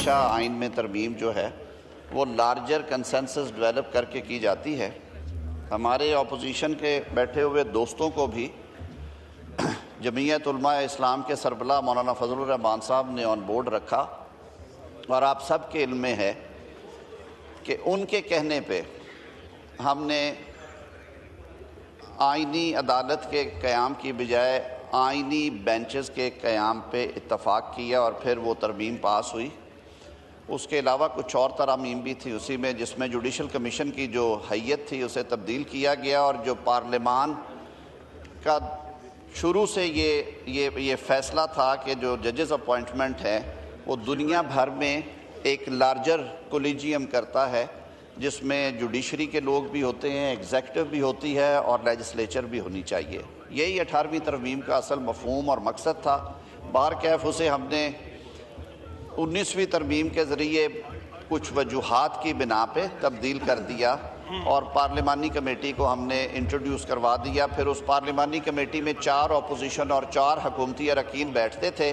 हमेशा आइन में तरमीम जो है वो लार्जर कंसेंसस डेवलप करके की जाती है। हमारे अपोजिशन के बैठे हुए दोस्तों को भी जमीयत उलमा इस्लाम के सरबराह मौलाना फजलुर रहमान साहब ने ऑन बोर्ड रखा और आप सब के इल्म में है कि उनके कहने पे हमने आइनी अदालत के क़याम की बजाय आइनी बेंचेस के क़याम पे इत्तफ़ाक़ किया और फिर वो तरमीम पास हुई। उसके अलावा कुछ और तरामीम भी थी उसी में, जिसमें जुडिशल कमीशन की जो हैयत थी उसे तब्दील किया गया और जो पार्लियामान का शुरू से ये फ़ैसला था कि जो जजेस अपॉइंटमेंट है वो दुनिया भर में एक लार्जर कोलिजियम करता है, जिसमें जुडिशरी के लोग भी होते हैं, एग्जेक्टिव भी होती है और लेजिस्लेचर भी होनी चाहिए। यही 18वीं तरमीम का असल मफहूम और मकसद था। बार कैफ उसे हमने 19वीं तरमीम के ज़रिए कुछ वजूहात की बिना पे तब्दील कर दिया और पार्लिमानी कमेटी को हमने इंट्रोड्यूस करवा दिया। फिर उस पार्लिमानी कमेटी में 4 अपोजिशन और 4 हुकूमती अरकान बैठते थे।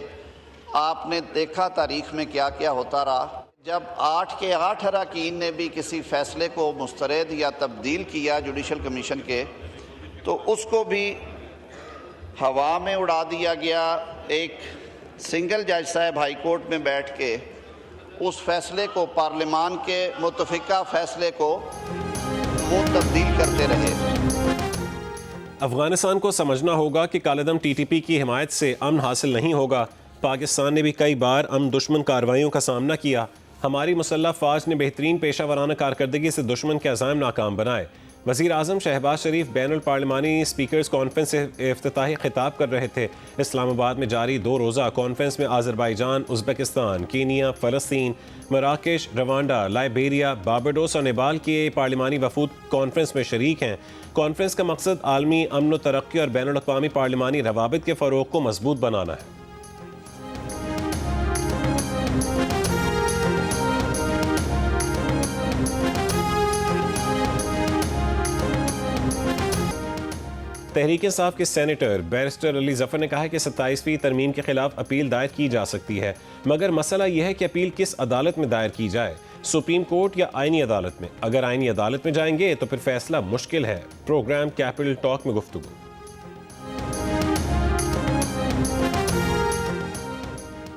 आपने देखा तारीख़ में क्या क्या होता रहा। जब 8 के 8 अरकान ने भी किसी फ़ैसले को मुस्तरद या तब्दील किया जुडिशल कमीशन के, तो उसको भी हवा में उड़ा दिया गया। एक सिंगल जज साहब हाई कोर्ट में बैठ के उस फैसले को, पार्लिमान के मुतफ़िका फ़ैसले को वो तब्दील करते रहे। अफगानिस्तान को समझना होगा कि कालेदम TTP की हिमायत से अमन हासिल नहीं होगा। पाकिस्तान ने भी कई बार अमन दुश्मन कार्रवाइयों का सामना किया। हमारी मुसल्लह फ़ौज ने बेहतरीन पेशा वराना कारकर्दगी से दुश्मन के अज़ाइम नाकाम बनाए। वज़ीर आज़म शहबाज शरीफ बैनुल पार्लिमानी स्पीकर्स कॉन्फ्रेंस से इफ्तिताही खिताब कर रहे थे। इस्लामाबाद में जारी 2 रोज़ा कॉन्फ्रेंस में आज़रबाईजान, उज़्बेकिस्तान, कीनिया, फ़लस्तीन, मराकेश, रवांडा, लाइबेरिया, बारबाडोस और नेपाल के पार्लिमानी वफूद कॉन्फ्रेंस में शरीक हैं। कॉन्फ्रेंस का मकसद आलमी अमन व तरक्की और बैनुल अक़वामी पार्लिमानी रवाबित के फ़रोग़ को मजबूत बनाना है। तहरीक इंसाफ के सेनेटर बैरिस्टर अली जफ़र ने कहा है कि 27वीं तरमीम के खिलाफ अपील दायर की जा सकती है, मगर मसला यह है कि अपील किस अदालत में दायर की जाए, सुप्रीम कोर्ट या आइनी अदालत में। अगर आइनी अदालत में जाएंगे तो फिर फैसला मुश्किल है। प्रोग्राम कैपिटल टॉक में गुफ्तगू।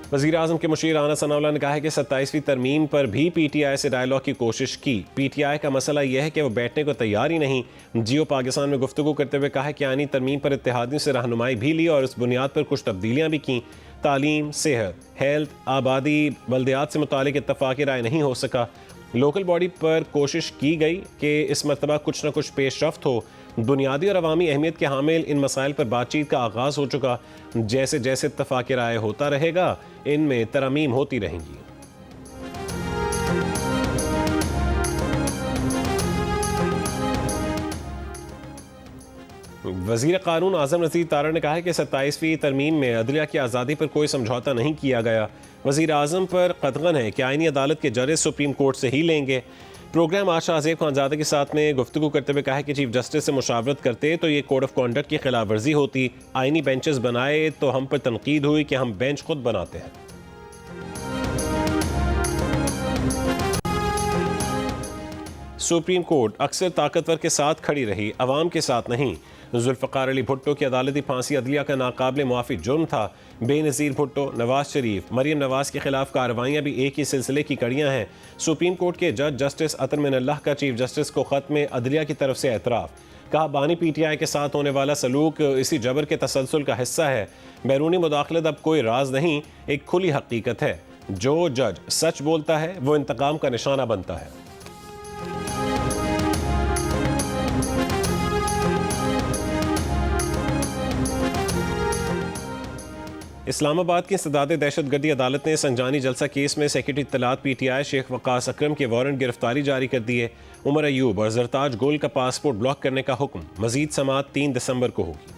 वज़ीर आज़म के मुशीर राना सनाउल्लाह ने कहा है कि 27वीं तरमीम पर भी PTI से डायलॉग की कोशिश की। PTI का मसला यह है कि वो बैठने को तैयार ही नहीं। जियो पाकिस्तान में गुफ्तगू करते हुए कहा है कि आनी तरमीम पर इत्तेहादियों से रहनुमाई भी ली और इस बुनियाद पर कुछ तब्दीलियाँ भी की। तालीम, सेहत, हेल्थ, आबादी, बल्दियात से मुतालिक इत्तफाक़ी राय नहीं हो सका। लोकल बॉडी पर कोशिश की गई कि इस मरतबा कुछ न कुछ पेशरफ्त हो। बुनियादी और अवामी अहमियत के हामिल इन मसाइल पर बातचीत का आगाज़ हो चुका। जैसे जैसे इत्तफाक़ राय होता रहेगा इनमें तरमीम होती रहेंगी। वज़ीर क़ानून आज़म नज़ीर तारा ने कहा है कि 27वीं तरमीम में अदलिया की आज़ादी पर कोई समझौता नहीं किया गया। वज़ीर आज़म पर क़तगन है कि आइनी अदालत के जजेस सुप्रीम कोर्ट से ही लेंगे। प्रोग्राम आशा अज़ेब खानज़ादा के साथ में गुफ्तगू करते हुए कहा है कि चीफ जस्टिस से मुशावरत करते तो ये कोड ऑफ कॉन्डक्ट की खिलाफ वर्जी होती। आइनी बेंचेस बनाए तो हम पर तनकीद हुई कि हम बेंच खुद बनाते हैं। सुप्रीम कोर्ट अक्सर ताकतवर के साथ खड़ी रही, अवाम के साथ नहीं। जुल्फ़िकार अली भुट्टो की अदालती फांसी अदलिया का नाकाबिल मुआफ़ी जुर्म था। बेनज़ीर भुट्टो, नवाज शरीफ, मरियम नवाज के खिलाफ कार्रवाइयाँ भी एक ही सिलसिले की कड़ियाँ हैं। सुप्रीम कोर्ट के जज जस्टिस अतर मिनल्लाह का चीफ जस्टिस को ख़त में अदलिया की तरफ से एतराफ़। कहा बानी PTI के साथ होने वाला सलूक इसी जबर के तसलसल का हिस्सा है। बैरूनी मुदाखलत अब कोई राज नहीं, एक खुली हकीकत है। जो जज सच बोलता है वो इंतकाम का निशाना बनता है। इस्लामाबाद की इंसदाद दहशतगर्दी अदालत ने संजानी जलसा केस में सेक्रेटरी इत्तलात PTI शेख वकास अकरम के वारंट गिरफ्तारी जारी कर दिए। उमर अयूब और जरताज गोल का पासपोर्ट ब्लॉक करने का हुक्म। मजीद समाअत 3 दिसंबर को होगी।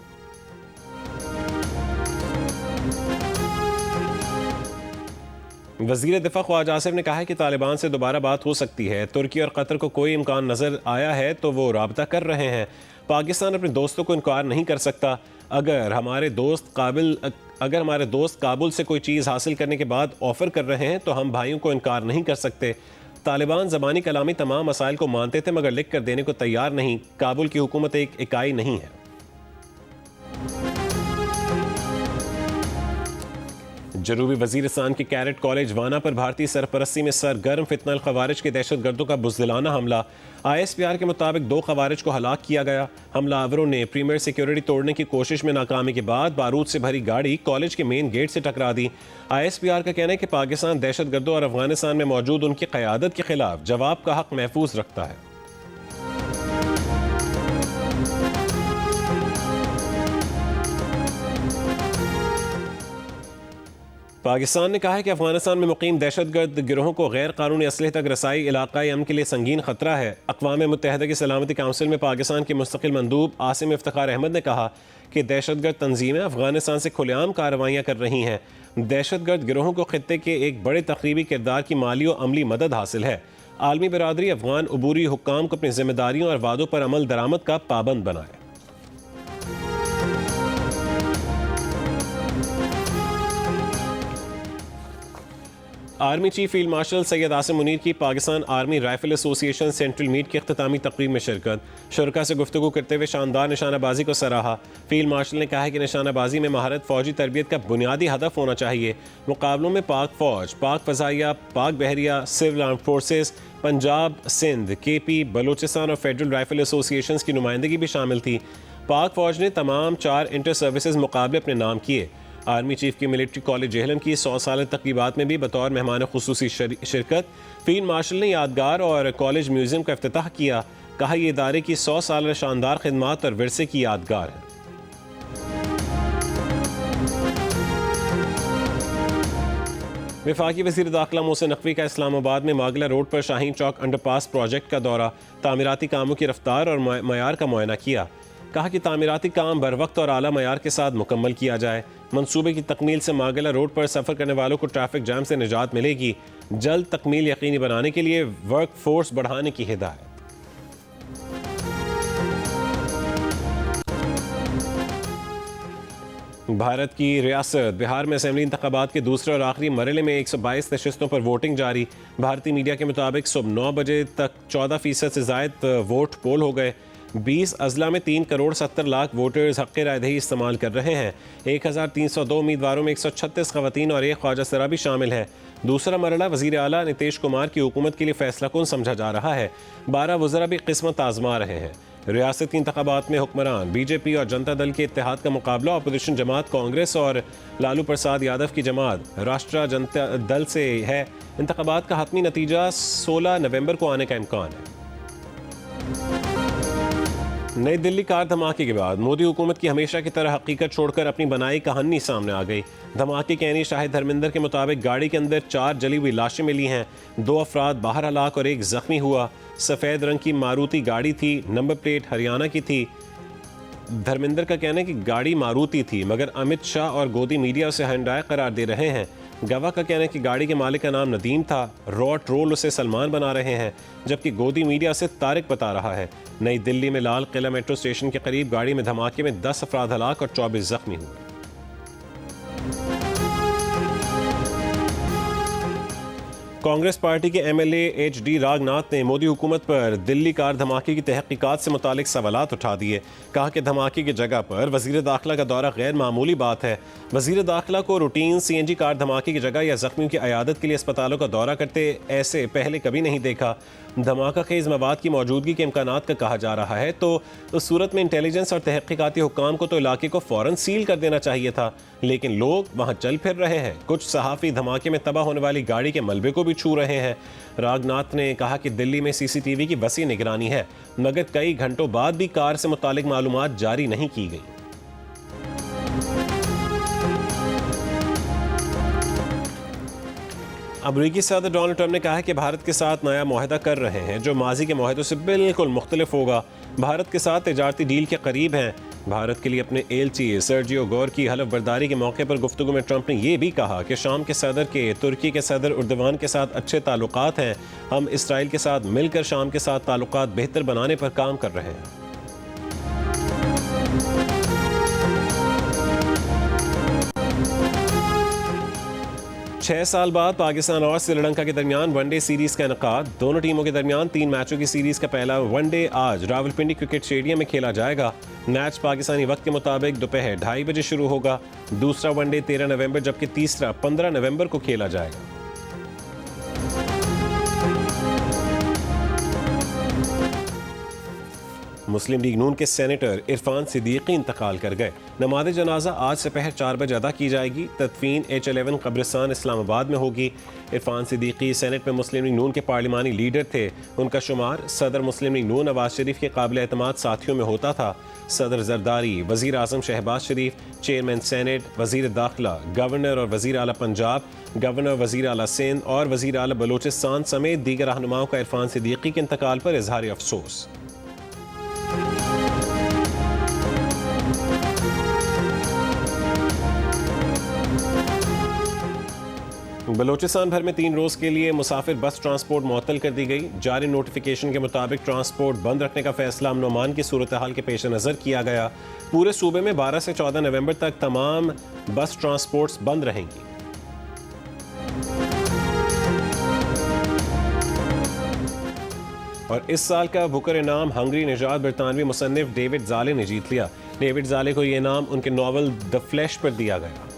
वज़ीर दिफा ख्वाजा आसिफ ने कहा है कि तालिबान से दोबारा बात हो सकती है। तुर्की और कतर को कोई इम्कान नज़र आया है तो वो राबता कर रहे हैं। पाकिस्तान अपने दोस्तों को इनकार नहीं कर सकता। अगर हमारे दोस्त काबिल अगर हमारे दोस्त काबुल से कोई चीज़ हासिल करने के बाद ऑफ़र कर रहे हैं तो हम भाइयों को इनकार नहीं कर सकते। तालिबान ज़बानी कलामी तमाम मसाइल को मानते थे मगर लिख कर देने को तैयार नहीं। काबुल की हुकूमत एक इकाई नहीं है। जनूबी वजीरिस्तान के कैरेट कॉलेज वाना पर भारतीय सरपरस्ती में सरगर्म फितना अल खवारिज के दहशत गर्दों का बुज़दिलाना हमला। ISPR के मुताबिक 2 खवारिज को हलाक किया गया। हमलावरों ने प्रीमियर सिक्योरिटी तोड़ने की कोशिश में नाकामी के बाद बारूद से भरी गाड़ी कॉलेज के मेन गेट से टकरा दी। ISPR का कहना है कि पाकिस्तान दहशत गर्दों और अफगानिस्तान में मौजूद उनकी क़यादत के खिलाफ जवाब का हक महफूज रखता है। पाकिस्तान ने कहा है कि अफगानिस्तान में मुकीम दहशतगर्द गिरोहों को गैर कानूनी असलहे तक रसाई इलाकाई अमन के लिए संगीन खतरा है। अक़वाम मुत्तहिदा की सलामती काउंसिल में पाकिस्तान के मुस्तकिल मंदूब आसिम इफ्तिखार अहमद ने कहा कि दहशतगर्द तंजीमें अफगानिस्तान से खुलेआम कार्रवाइयाँ कर रही हैं। दहशतगर्द गिरोहों को खित्ते के एक बड़े तकरीबी किरदार की माली और अमली मदद हासिल है। आलमी बरादरी अफगान अबूरी हुक्काम को अपनी जिम्मेदारियों और वादों पर अमल दरामद का पाबंद बनाए। Army chief field marshal Syed Asim Munir की Pakistan army rifle association central meet की इख्तितामी तकरीब में शिरकत। शुरका से गुफ्तगू करते हुए शानदार निशानाबाजी को सराहा। फील्ड मार्शल ने कहा है कि निशानाबाजी में महारत फौजी तरबियत का बुनियादी हदफ होना चाहिए। मुकाबलों में पाक फौज, पाक फ़ज़ाइया, पाक बहरिया, civil arm forces, Punjab, Sindh, KP, Balochistan और फेडरल राइफल एसोसिएशन की नुमाइंदगी भी शामिल थी। पाक फौज ने तमाम 4 इंटर सर्विसेज मुकाबले अपने नाम किए। आर्मी चीफ की मिलिट्री कॉलेज जेहलम की 100 साल तकरीबात में भी बतौर मेहमान खुसूसी शिरकत। फील्ड मार्शल ने यादगार और कॉलेज म्यूजियम का इफ्तिताह किया। कहा यह इदारे की 100 साल शानदार खिदमात और विरसे की यादगार है। वफाकी वज़ीर दाखिला मोहसिन नकवी का इस्लामाबाद में मागला रोड पर शाहीन चौक अंडरपास प्रोजेक्ट का दौरा, तामीराती कामों की रफ्तार और मयार का मुआयना किया। कहा कि तामीराती काम बर वक्त और आला मयार के साथ मुकम्मल किया जाए। मंसूबे की तकमील से मागला रोड पर सफ़र करने वालों को ट्रैफिक जाम से निजात मिलेगी। जल्द तकमील यकीनी बनाने के लिए वर्क फोर्स बढ़ाने की हिदायत। भारत की रियासत बिहार में असेंबली इंतखाबात के दूसरे और आखिरी मरहले में 122 नशिस्तों पर वोटिंग जारी। भारतीय मीडिया के मुताबिक सुबह 9 बजे तक 14% से ज़ायद वोट पोल हो गए। 20 अजला में 3 करोड़ 70 लाख वोटर्स हक़ रायदही इस्तेमाल कर रहे हैं। 1302 उम्मीदवारों में 136 ख़वातीन और 1 ख्वाजा सरा भी शामिल है। दूसरा मरहला वज़ीर आला नीतीश कुमार की हुकूमत के लिए फैसला कुन समझा जा रहा है। 12 वज़रा भी किस्मत आजमा रहे हैं। रियासत की इंतखाबात में हुक्मरान BJP और जनता दल के इत्तेहाद का मुकाबला अपोजिशन जमात कांग्रेस और लालू प्रसाद यादव की जमात राष्ट्र जनता दल से है। इंतखाबात का हतमी नतीजा 16 नवंबर को आने का इम्कान है। नई दिल्ली कार धमाके के बाद मोदी हुकूमत की हमेशा की तरह हकीकत छोड़कर अपनी बनाई कहानी सामने आ गई। धमाके के यानी शाहिद धर्मेंद्र के मुताबिक गाड़ी के अंदर 4 जली हुई लाशें मिली हैं। 2 अफराद बाहर हलाक और 1 जख्मी हुआ। सफ़ेद रंग की मारुति गाड़ी थी, नंबर प्लेट हरियाणा की थी। धर्मेंद्र का कहना है कि गाड़ी मारुति थी मगर अमित शाह और गोदी मीडिया उसे हुंडई करार दे रहे हैं। गवाह का कहना है कि गाड़ी के मालिक का नाम नदीम था। रॉट रोल उसे सलमान बना रहे हैं जबकि गोदी मीडिया उसे तारिक बता रहा है। नई दिल्ली में लाल किला मेट्रो स्टेशन के करीब गाड़ी में धमाके में 10 अफराद हलाक और 24 जख्मी हुए। कांग्रेस पार्टी के MLA HD रागनाथ ने मोदी हुकूमत पर दिल्ली कार धमाके की तहकीकात से मुतालिक सवालात उठा दिए। कहा कि धमाके की जगह पर वज़ीर दाखिला का दौरा गैर मामूली बात है। वज़ीर दाखिला को रूटीन CNG कार धमाके की जगह या जख्मियों की अयादत के लिए अस्पतालों का दौरा करते ऐसे पहले कभी नहीं देखा। धमाका खेज मवाद की मौजूदगी के इम्कानात का कहा जा रहा है तो उस सूरत में इंटेलिजेंस और तहकीकाती हुक्काम को तो इलाके को फ़ौरन सील कर देना चाहिए था, लेकिन लोग वहाँ चल फिर रहे हैं। कुछ सहाफ़ी धमाके में तबाह होने वाली गाड़ी के मलबे को भी छू रहे हैं। रागनाथ ने कहा कि दिल्ली में CCTV की वसी निगरानी है मगर कई घंटों बाद भी कार से मुतालिक मालूमात जारी नहीं की गई। अमरीकी सदर डोनाल्ड ट्रंप ने कहा है कि भारत के साथ नया मुआहदा कर रहे हैं जो माजी के मुआहदों से बिल्कुल मुख्तलिफ होगा। भारत के साथ तिजारती डील के करीब हैं। भारत के लिए अपने एलची सर्जियो गौर की हलफ बर्दारी के मौके पर गुफ्तगू में ट्रंप ने यह भी कहा कि शाम के सदर के तुर्की के सदर उर्दवान के साथ अच्छे ताल्लुकात हैं। हम इसराइल के साथ मिलकर शाम के साथ ताल्लुकात बेहतर बनाने पर काम कर रहे हैं। 6 साल बाद पाकिस्तान और श्रीलंका के दरमियान वनडे सीरीज का इनकाद। दोनों टीमों के दरमियान 3 मैचों की सीरीज का पहला वनडे आज रावलपिंडी क्रिकेट स्टेडियम में खेला जाएगा। मैच पाकिस्तानी वक्त के मुताबिक दोपहर 2:30 बजे शुरू होगा। दूसरा वनडे 13 नवंबर जबकि तीसरा 15 नवंबर को खेला जाएगा। मुस्लिम लीग नून के सेनेटर इरफान सिद्दीकी इंतकाल कर गए। नमाज जनाजा आज दोपहर 4 बजे अदा की जाएगी। तदफीन H11 कब्रिस्तान इस्लामाबाद में होगी। इरफान सिद्दीकी सेनेट में मुस्लिम लीग नून के पार्लिमानी लीडर थे। उनका शुमार सदर मुस्लिम लीग नून नवाज शरीफ के काबिल एतमाद साथियों में होता था। सदर जरदारी, वज़ीर आज़म शहबाज शरीफ, चेयरमैन सेनेट, वज़ीर दाखिला, गवर्नर और वज़ीर आला पंजाब, गवर्नर वज़ीर आला सिंध और वज़ीर आला बलूचिस्तान समेत दीगर रहनुमाओं का इरफान सिद्दीकी के इंतकाल पर इजहार अफसोस। बलूचिस्तान भर में 3 रोज़ के लिए मुसाफिर बस ट्रांसपोर्ट मुअत्तल कर दी गई। जारी नोटिफिकेशन के मुताबिक ट्रांसपोर्ट बंद रखने का फैसला अमन अमान की सूरत हाल के पेश नज़र किया गया। पूरे सूबे में 12 से 14 नवंबर तक तमाम बस ट्रांसपोर्ट्स बंद रहेंगी। और इस साल का बुकर इनाम हंगरी निजात बरतानवी मुसन्निफ डेविड ज़ाले ने जीत लिया। डेविड ज़ाले को ये इनाम उनके नावल द फ्लैश पर दिया गया।